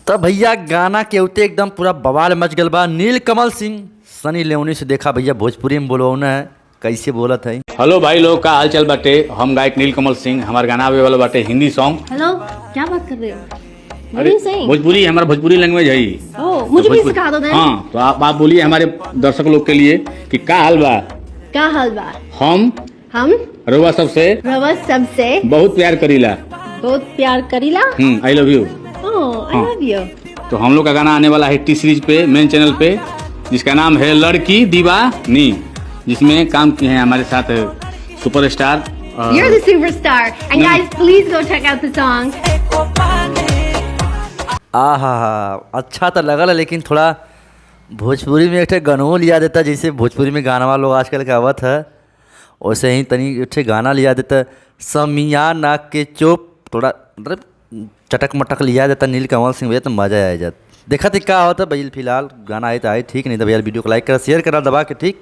तब भैया गाना के उते एकदम पूरा बवाल मच गल बा। नीलकमल सिंह सनी लियोनी से देखा भैया भोजपुरी में बोलौना है, कैसे बोलत है। हेलो भाई लोग का हाल चल बाटे। हम गायक नीलकमल सिंह, हमार गाना आवे वाला बाटे हिंदी सॉन्ग। हेलो, क्या बात कर रहे हो? भोजपुरी हमारा भोजपुरी लैंग्वेज है। ओह, मुझे भी सिखा दो। हाँ, तो आप बोलिए हमारे दर्शक लोग के लिए कि का हाल बा। क्या हाल बा? हम रउआ सबसे बहुत प्यार करीला। बहुत प्यार करीला। I love you. ओह, आई लव यू। तो हम लोग का गाना आने वाला है टी सीरीज पे, मेन चैनल पे, जिसका नाम है लड़की दीवानी, जिसमें काम किए हैं हमारे साथ superstar. You're the superstar. And guys, please go check out the song. आहा, अच्छा तो लगल है, लेकिन थोड़ा भोजपुरी में एक ठे गानों लिया देता, जैसे भोजपुरी में गाना लोग आजकल का आवत है, वैसे ही तनी एक ठे गाना लिया देता। समियाना के चोप थोड़ा मतलब चटक मटक लिया देता नीलकमल सिंह भैया, तो मज़ा आ जाता। देखा थी क्या होता भाई। फिलहाल गाना आए तो आए, ठीक नहीं तो भैया वीडियो को लाइक करा, शेयर करा दबा के, ठीक।